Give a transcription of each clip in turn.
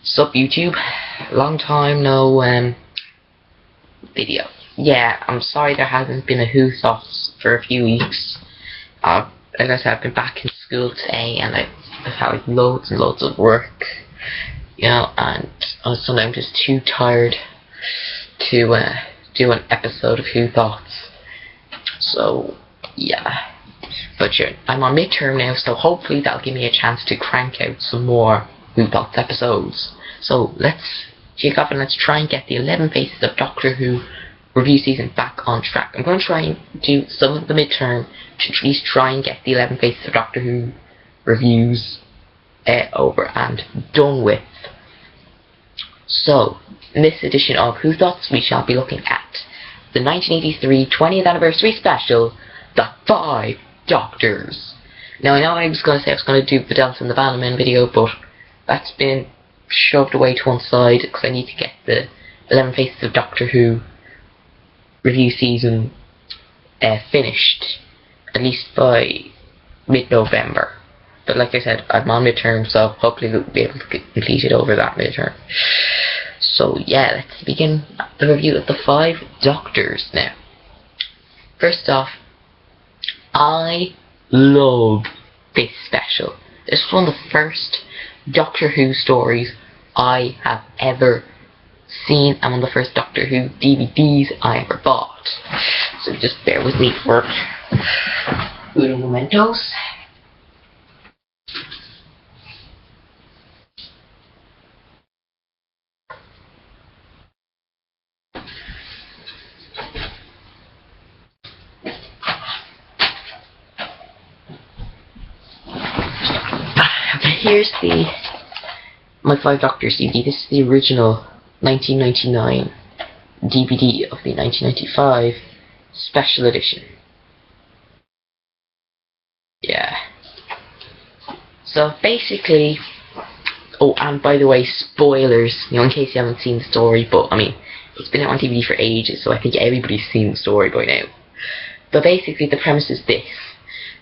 Sup YouTube? Long time no video. Yeah, I'm sorry there hasn't been a Whothoughts for a few weeks. Like I said, I've been back in school today and I've had loads and loads of work. And sometimes just too tired to do an episode of Whothoughts. So yeah. But sure, I'm on midterm now, so hopefully that'll give me a chance to crank out some more Whothoughts episodes. So let's kick off and let's try and get the 11 Faces of Doctor Who review season back on track. I'm going to try and do some of the midterm to at least try and get the 11 Faces of Doctor Who reviews over and done with. So, in this edition of Whothoughts, we shall be looking at the 1983 20th anniversary special, The 5 Doctors. Now, I know I was going to say I was going to do the Delta and the Bannerman video, but that's been shoved away to one side because I need to get the 11 Faces of Doctor Who review season finished, at least by mid-November. But like I said, I'm on midterm, so hopefully we'll be able to complete it over that midterm. So yeah, let's begin the review of the 5 Doctors now. First off, I love this special. This is one of the first Doctor Who stories I have ever seen, and one of the first Doctor Who DVDs I ever bought. So just bear with me for uno momentos. Here's my 5 Doctors DVD. This is the original 1999 DVD of the 1995 special edition. Yeah. So basically, oh, and by the way, spoilers, in case you haven't seen the story, but I mean, it's been out on DVD for ages, so I think everybody's seen the story by now. But basically, the premise is this: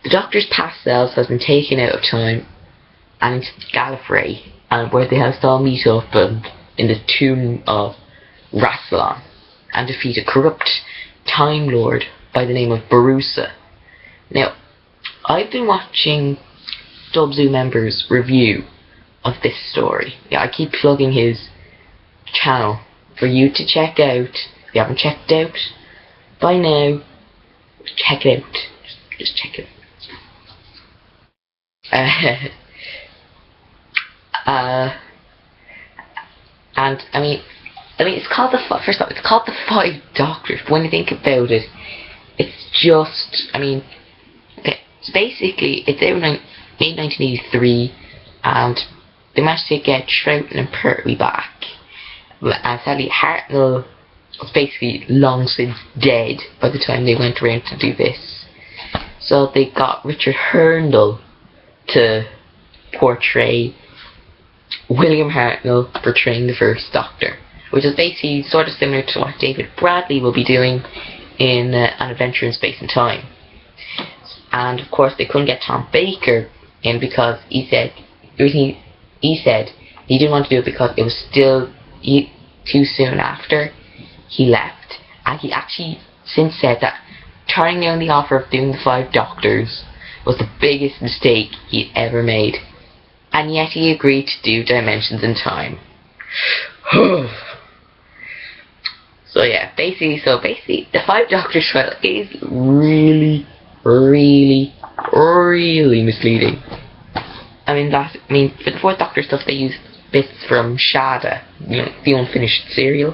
the Doctor's past selves has been taken out of time and into Gallifrey, and where they have to all meet up in the tomb of Rassilon and defeat a corrupt Time Lord by the name of Barusa. Now, I've been watching Dubzoo Member's review of this story. Yeah, I keep plugging his channel for you to check out. If you haven't checked it out by now, check it out. Just check it out. And I mean, it's called first off, it's called the 5 Doctors. But when you think about it, it's just, I mean, okay, so basically, it's out in May 1983, and they managed to get Troughton and Pertwee back. And sadly, Hartnell was basically long since dead by the time they went around to do this. So they got Richard Hurndall to portray William Hartnell portraying the first Doctor, which is basically sort of similar to what David Bradley will be doing in An Adventure in Space and Time. And of course they couldn't get Tom Baker in because he said he didn't want to do it because it was still too soon after he left, and he actually since said that turning down the offer of doing the 5 Doctors was the biggest mistake he'd ever made. And yet he agreed to do Dimensions in Time. So yeah, basically the 5 Doctors trial is really, really, really misleading. I mean, for the 4th Doctor stuff they used bits from Shada, the unfinished serial,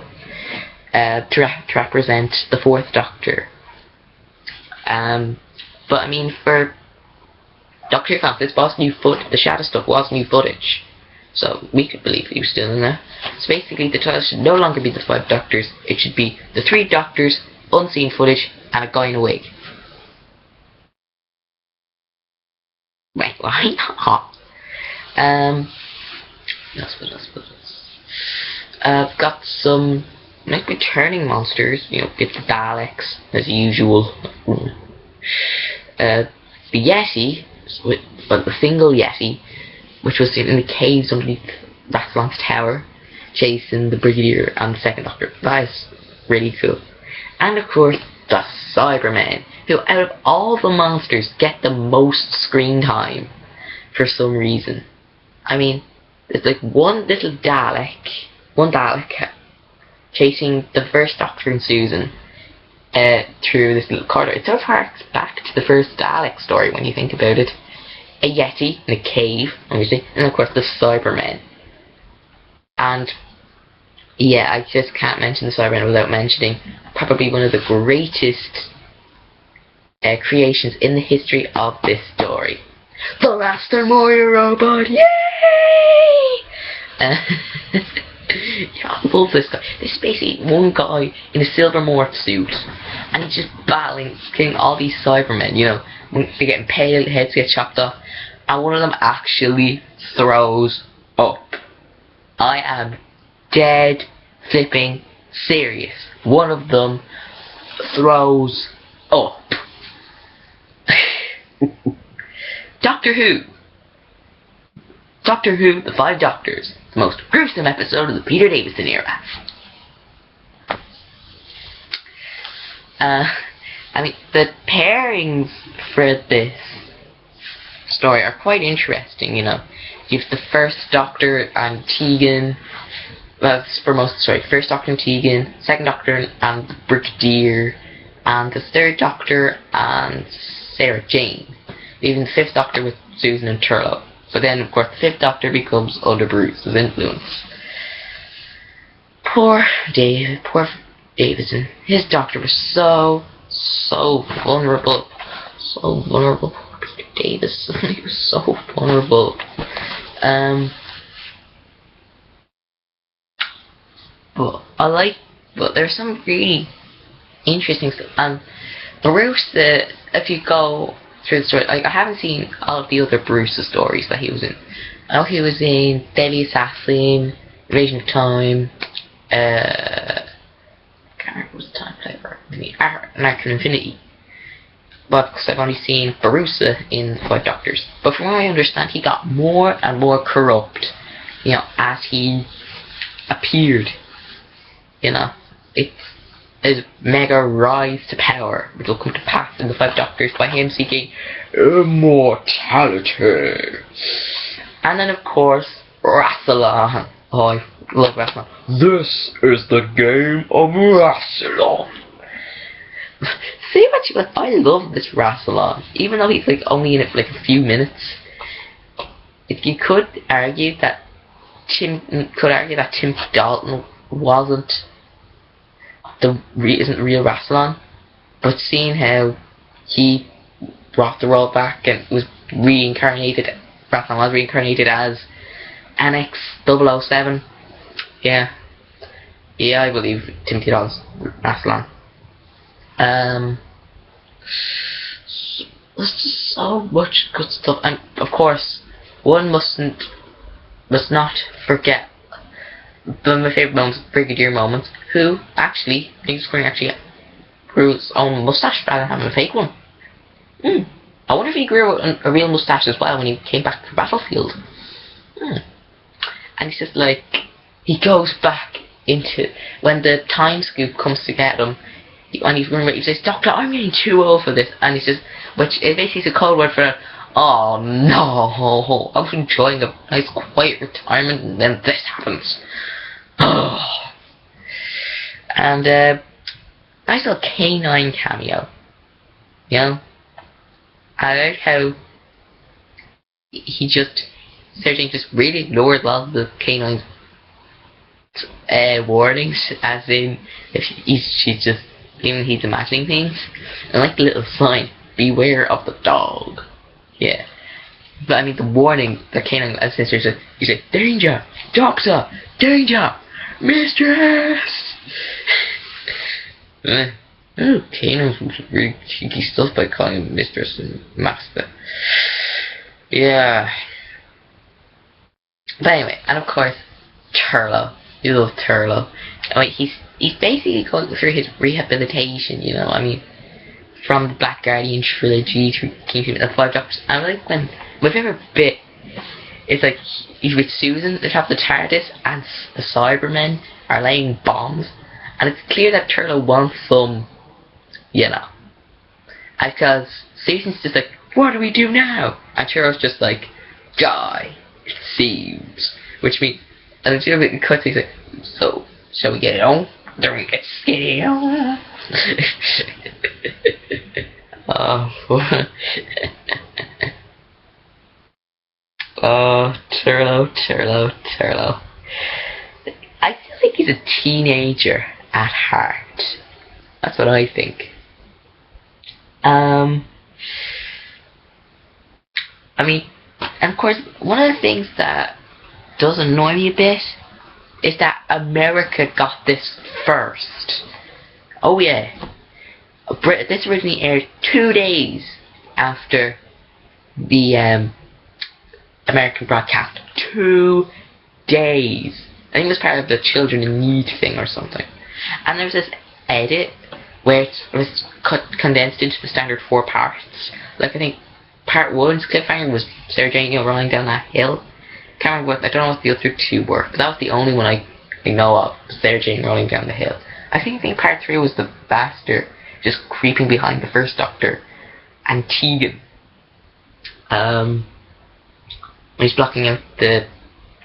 to represent the 4th Doctor. But I mean, for Doctor Who, this was new footage. The Shadow stuff was new footage, so we could believe he was still in there. So basically, the title should no longer be the 5 Doctors. It should be the 3 Doctors, unseen footage, and a guy in a wig. Wait, why not? I've got some nice returning monsters. Get the Daleks as usual. The Yeti. The single Yeti, which was in the caves underneath Rassilon's tower, chasing the Brigadier and the Second Doctor. That is really cool. And of course, the Cybermen, who out of all the monsters get the most screen time for some reason. I mean, there's like one Dalek chasing the first Doctor and Susan through this little corridor. It sort of harks back to the first Dalek story when you think about it. A Yeti in a cave, obviously, and of course the Cybermen. And yeah, I just can't mention the Cybermen without mentioning probably one of the greatest creations in the history of this story. The Raster Moira robot, yay! Yeah, I love this guy. This is basically one guy in a silver morph suit, and he's just battling, killing all these Cybermen, you know, when they're getting impaled, heads get chopped off, and one of them actually throws up. I am dead flipping serious. One of them throws up. Doctor Who, The Five Doctors, the most gruesome episode of the Peter Davison era. I mean, the pairings for this story are quite interesting, you know. You have the First Doctor and Tegan, First Doctor and Tegan, Second Doctor and the Brigadier, and the Third Doctor and Sarah Jane. Even the Fifth Doctor with Susan and Turlough. But then, of course, the Fifth Doctor becomes under Bruce's influence. Poor Davison. His Doctor was so vulnerable. So vulnerable. Poor Peter Davison. He was so vulnerable. But there's some really interesting stuff. Bruce, if you go through the story, like, I haven't seen all of the other Bruce's stories that he was in. I know he was in Deadly Assassin, Invasion of Time, I can't remember what the time play for, maybe Arc Infinity. But because I've only seen Barusa in Five Doctors. But from what I understand, he got more and more corrupt, you know, as he appeared. You know, it's his mega rise to power, which will come to pass in the Five Doctors by him seeking immortality. And then, of course, Rassilon. Oh, I love Rassilon. This is the game of Rassilon. See what you like? I love this Rassilon, even though he's like only in it for like a few minutes. If you could argue that Tim Dalton wasn't isn't the real Rassilon, but seeing how he brought the role back and was reincarnated, Rassilon was reincarnated as Annex 007. Yeah, I believe Timothy Dalton's Rassilon. There's just so much good stuff, and of course, one must not forget my favourite moments, Brigadier moments, who actually, grew his own moustache rather than having a fake one. I wonder if he grew a real moustache as well when he came back to Battlefield. And he's just like, he goes back into, when the time scoop comes to get him, and he's running away, he says, "Doctor, I'm getting too old for this," and he says, which is basically a code word for, "Oh no, I was enjoying a nice quiet retirement and then this happens." And nice little K9 cameo, you know. I like how he just really ignored a lot of the K9's warnings, as in if she's just he's imagining things. I like the little sign, "Beware of the dog." Yeah. But I mean the warning that K9 as sister said, he said, "Danger! Doctor! Danger! Mistress!" K9's some really cheeky stuff by calling him Mistress and Master. Yeah. But anyway, and of course, Turlough. You love Turlough. I mean, he's basically going through his rehabilitation, you know. I mean, from the Black Guardian trilogy through Kingdom of the Five Doctors. I like when my favourite bit it's like he's with Susan. They have the TARDIS, and the Cybermen are laying bombs, and it's clear that Turlough wants some, you know, because Susan's just like, what do we do now? And Turlough's just like, die, it seems, which means, and it's a cuts. He's like, so shall we get it on? Then we get skinny on. Oh. Oh, Turlough. I feel like he's a teenager at heart. That's what I think. I mean, and of course, one of the things that does annoy me a bit is that America got this first. Oh yeah. This originally aired 2 days after the American broadcast. 2 days. I think it was part of the Children in Need thing or something. And there was this edit where it was condensed into the standard 4 parts. Like, I think part 1's cliffhanger was Sarah Jane rolling down that hill. Can't remember I don't know what the other 2 were, but that was the only one I know of. Sarah Jane rolling down the hill. I think part 3 was the Bastard just creeping behind the first Doctor and Tegan. When he's blocking out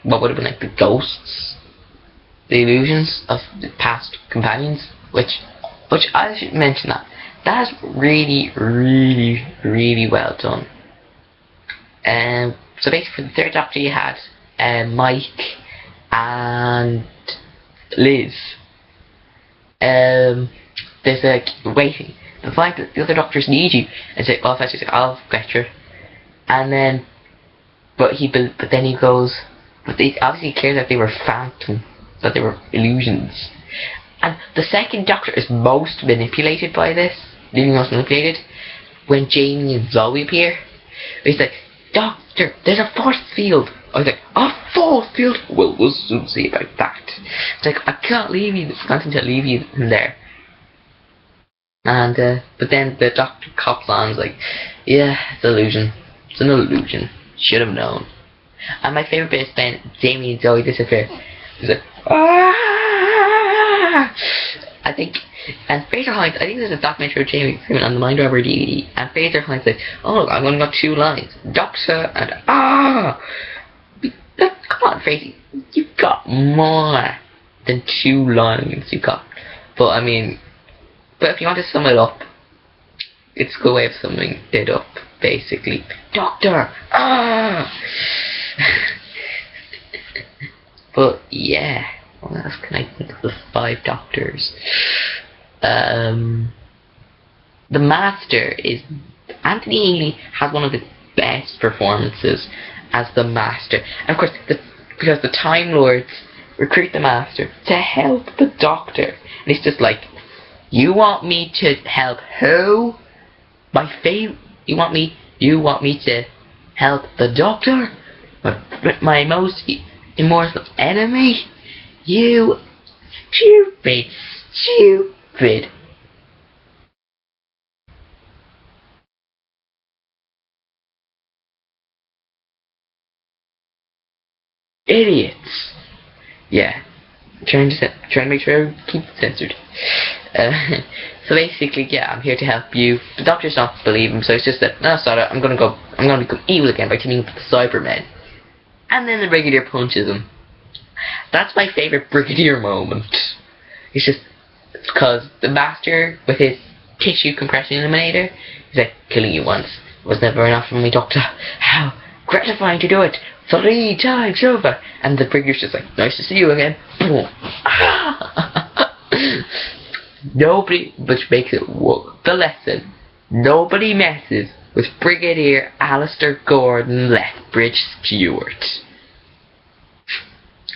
what would have been like the ghosts, the illusions of the past companions, which I should mention that's really, really, really well done. So basically for the third Doctor you had Mike and Liz. There's waiting. The fact that the other Doctors need you, and say, "Oh, she's like, I'll get you," and then, but then he goes, but they obviously clear that they were phantom, that they were illusions, and the second Doctor is most manipulated by this, really most manipulated, when Jamie and Zoe appear. He's like, "Doctor, there's a force field." I was like, "A force field? Well, we'll soon see about that." It's like, I can't leave you in there. And, but then the Doctor cops on and is like, "Yeah, it's an illusion. It's an illusion. Should have known." And my favourite bit is when Jamie and Zoe disappear. He's like, "Ah!" I think, and Fraser Hines, I think there's a documentary of Jamie screaming on the Mindrobber DVD, and Fraser Hines says, "Oh look, I've only got 2 lines. Doctor and ah!" Come on, Fraser, you've got more than 2 lines you got. But I mean, but if you want to sum it up, it's a good way of summing it up, basically. Doctor! Ah! But yeah, what else can I think of the 5 Doctors? The Master is... Anthony Healy has one of the best performances as the Master. And of course, because the Time Lords recruit the Master to help the Doctor. And he's just like, "You want me to help who? You want me to help the Doctor? My most immortal enemy? You stupid idiots." Yeah, trying to make sure I keep it censored. So basically, yeah, I'm here to help you. The Doctors don't believe him, so it's just that, "No, sorry, I'm gonna become evil again by teaming up with the Cybermen." And then the Brigadier punches him. That's my favourite Brigadier moment. It's just because the Master, with his tissue compression eliminator, he's like, "Killing you once was never enough for me, Doctor. How gratifying to do it 3 times over." And the Brigadier's just like, "Nice to see you again." Boom. Nobody, which makes it the lesson. Nobody messes with Brigadier Alistair Gordon Lethbridge Stewart.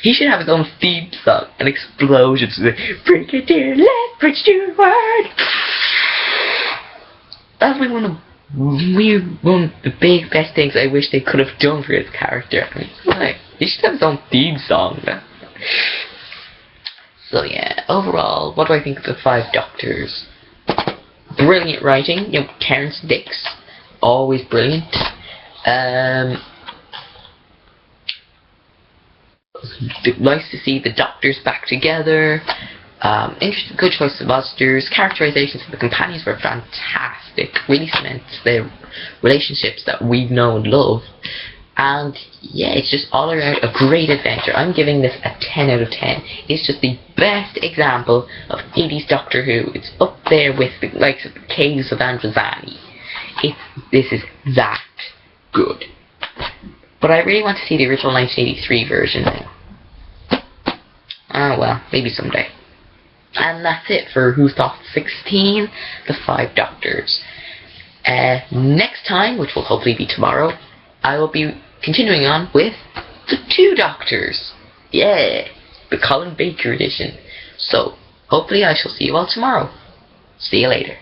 He should have his own theme song and explosions. Brigadier Lethbridge Stewart. That's like one of the big best things I wish they could have done for his character. I mean, like, he should have his own theme song. So yeah, overall, what do I think of the 5 Doctors? Brilliant writing, Terrence Dicks, always brilliant. Nice to see the Doctors back together. Interesting, good choice of monsters. Characterizations of the companions were fantastic. Really cements the relationships that we've known and loved. And yeah, it's just all around a great adventure. I'm giving this a 10 out of 10. It's just the best example of 80s Doctor Who. It's up there with the likes of the Caves of Androzani. This is that good. But I really want to see the original 1983 version now. Ah well, maybe someday. And that's it for Whothoughts 16, The Five Doctors. Next time, which will hopefully be tomorrow, I will be continuing on with The Two Doctors. Yeah, the Colin Baker edition. So, hopefully I shall see you all tomorrow. See you later.